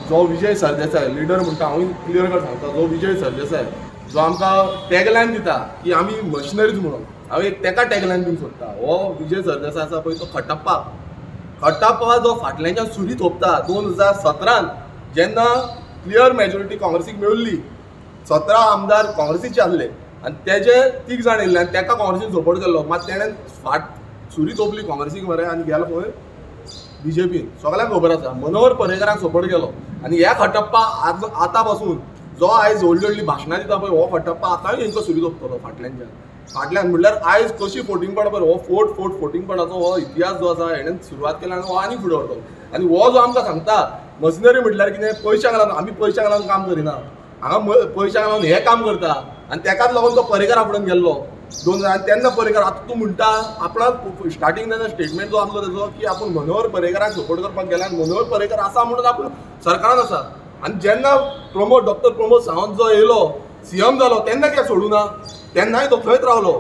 जो विजय सरदेसाय लीडर म्हणटा हांव क्लियर कट सांगता, जो विजय सरदेसाय जो आमकां टॅगलायन दिता की आमी मशिनरीज म्हणून, हांव एक तेका टॅगलायन दिवंक सोदता. हो विजय सरदेसाय आसा पळय तो खट्टाप्पा जो फाटल्याच्यान सुरी थोपता. 2017 जेन्ना क्लियर मेजॉरिटी काँग्रेसीक मेळिल्ली, 17 आमदार काँग्रेसीचे आसले आनी तेजे 3 जाण येयल्ले आनी तेका काँग्रेसीन सपोर्ट केल्लो. मात तेणें फाट सुरी थोपली काँग्रेसीक मरे आनी गेलो खंय बीजेपीन. सगळ्यांक खबर आसा मनोहर पर्रेकराक सपोर्ट केलो. आनी ह्या खट्टाप्पा आतां पासून जो आयज व्हडली भाशणां दिता पळय हो खट्टाप्पा आतांय हेंचो सुरी थोपतलो फाटल्यान म्हणल्यार आयज कशी फोटिंगपण पळय हो फोटिंगपणाचो हो इतिहास जो आसा हेणें सुरवात केला आनी हो आनी फुडें व्हरतलो. आनी हो जो आमकां सांगता मशिनरी म्हटल्यार कितें पयशांक लागून, आमी पयशांक लागून काम करिना, हांगा पयशांक लागून हे काम करता. आनी तेकाच लागून तो पर्रेकरा फुडें गेल्लो 2000. तेन्ना पर्रेकर आतां तूं म्हणटा आपणाक स्टार्टींग तेन्ना स्टेटमेंट जो आसलो तेजो की आपूण मनोहर पर्रेकराक सपोर्ट करपाक गेला आनी मनोहर पर्रेकर आसा म्हणून आपूण सरकारान आसा. आनी जेन्ना डॉक्टर प्रमोद सावंत जो येयलो सीएम जालो तेन्ना कित्याक सोडूना? तेन्नाय तो थंयच रावलो,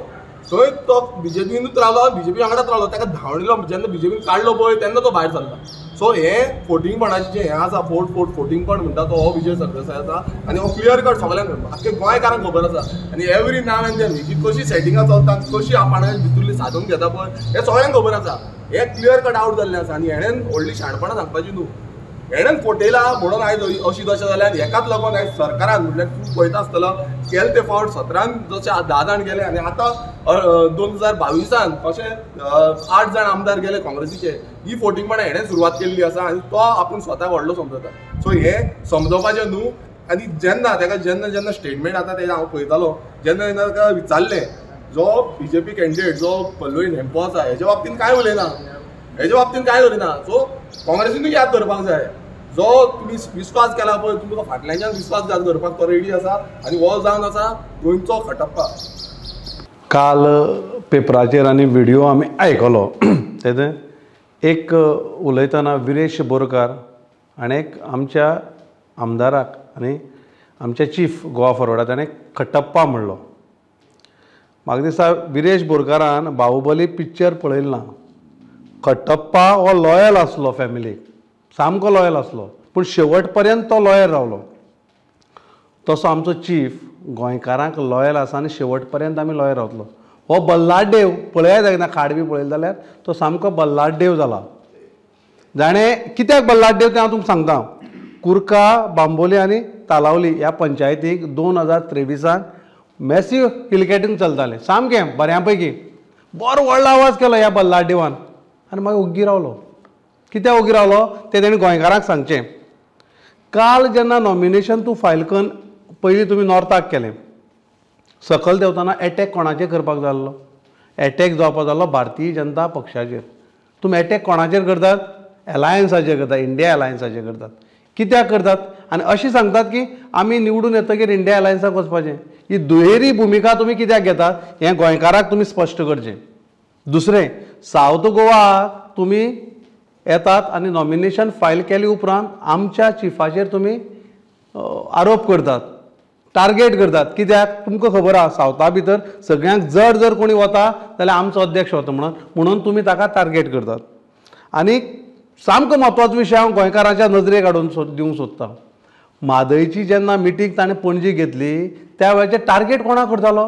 थंय तो बीजेपीनूच रावलो, बीजेपी वांगडाच रावलो. ताका धांवडिलो जेन्ना बीजेपीन काडलो पळय तेन्ना तो भायर सरला. सो हे फोटिंगपणाचें जें हें आसा फोटिंगपण म्हणटा तो हो विजय सरदेसाय आसा. आनी हो क्लियर कट सगळ्यांक आख्खे गोंयकारांक खबर आसा. आनी एवरी नाव एंड देन ही कशी सेटिंगां चलता, कशी आपणाच्या भितरली साधून घेता पळय हें सगळ्यांक खबर आसा. हे क्लियर कट आउट जाल्लें आसा. आनी हेणें व्हडली शाणपणां सांगपाची न्हू, हेणें फोटयला म्हणून आयज अशी तशें जाल्यार हेकाच लागून आयज सरकारान म्हणल्यार तूं पळयता आसतलो गेले ते फावट 17 जशे 10 जाण गेले आनी आतां 2022 अशें 8 जाण आमदार गेले काँग्रेसीचे. ही फोटिंगपणां हेणें सुरवात केल्ली आसा आनी तो आपूण स्वताक व्हडलो समजता. सो हे समजोवपाचें न्हू. आनी जेन्ना ताका जेन्ना स्टेटमेंट आतां तेजें हांव पळयतालो जेन्ना ताका विचारलें जो बीजेपी कॅन्डिडेट जो पल्लवी हेंपो आसा हेच्या बाबतींत कांय उलयना, हेच्या बाबतींत कांय करिना. सो काँग्रेसीनूय याद धरपाक जाय जो तुमी विस्वास केला पळय तुमकां फाटल्याच्यान विस्वासघात करपाक तो रेडी आसा. आनी हो जावन आसा गोंयचो खट्टाप्पा. काल पेपराचेर आनी व्हिडिओ आमी आयकलो तेजे एक उलयतना विरेश बोरकार आनी एक आमच्या आमदाराक आनी आमच्या चीफ गोवा फॉरवर्डाक ताणें खट्टाप्पा म्हणलो. म्हाका दिसता विरेश बोरकारान बाहुबली पिक्चर पळयलें ना. खट्टाप्पा हो लॉयल आसलो फॅमिलीक, सामको लॉयल आसलो, पूण शेवट पर्यंत तो लॉयल रावलो. तसो आमचो चीफ गोंयकारांक लॉयल आसा आनी शेवट पर्यंत आमी लॉयल रावतलो. हो बल्लादेव पळयात एकदां खाड बी पळयलें जाल्यार तो सामको बल्लादेव जाला. जाणें कित्याक बल्लादेव तें हांव तुमकां सांगता. कुर्का, बांबोली आनी तालावली ह्या पंचायतीक 2023 मॅसिव क्रिकेटींग चलतालें सामकें बऱ्या पैकी. बरो व्हडलो आवाज केलो ह्या बल्लादेवान आनी मागीर ओग्गी रावलो. कित्याक ओग्गी रावलो तें तेणें गोंयकारांक सांगचें. काल जेन्ना नॉमिनेशन तूं फायल करून पयलीं तुमी नॉर्थाक केलें, सकयल देंवतना एटॅक कोणाचेर करपाक जाल्लो? एटॅक जावपाक जाल्लो भारतीय जनता पक्षाचेर. तुमी एटॅक कोणाचेर करतात? एलायन्साचेर करतात, इंडिया एलायन्साचेर करतात. कित्याक करतात? आनी अशी सांगतात की आमी निवडून येतकीर इंडिया एलायन्साक वचपाचें. ही दुहेरी भुमिका तुमी कित्याक घेतात हें गोंयकाराक तुमी स्पश्ट करचें. दुसरें, सावथ गोवा तुमी येतात आनी नॉमिनेशन फायल केले उपरांत आमच्या चिफाचेर तुमी आरोप करतात, टार्गेट करतात. कित्याक? तुमकां खबर आसा सावथा भितर सगळ्यांक जर कोणी वता जाल्यार आमचो अध्यक्ष वता म्हणून तुमी ताका टार्गेट करतात. आनी सामको म्हत्वाचो विशय हांव गोंयकारांच्या नजरेक हाडून दिवंक सोदतां. म्हादयची जेन्ना मिटींग ताणें पणजी घेतली त्या वेळाचेर टार्गेट कोणाक करतालो?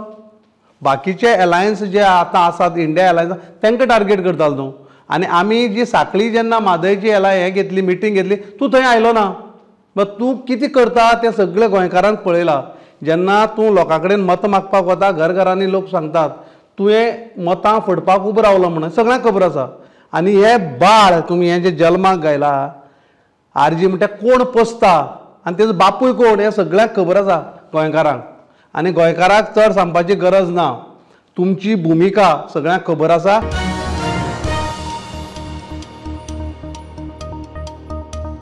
बाकीचे एलायन्स जे आतां आसात इंडिया एलायन्स तांकां टार्गेट करतालो न्हू. आनी आमी जी साखळी जेन्ना म्हादयची हें घेतली मिटींग घेतली तूं थंय आयलो ना. बट तूं कितें करता तें सगळें गोंयकारांक पळयलां. जेन्ना तूं लोकां कडेन मतां मागपाक वता घरघरांनी लोक सांगतात तुवें मतां फडपाक उबो रावलो म्हणून सगळ्यांक खबर आसा. आनी हें बाळ तुमी हें जें जल्माक घायला आरजी म्हणटा कोण पोसता आनी तेजो बापूय कोण हें सगळ्यांक खबर आसा गोंयकारांक. आनी गोंयकाराक चड सांगपाची गरज ना. तुमची भुमिका सगळ्यांक खबर आसा.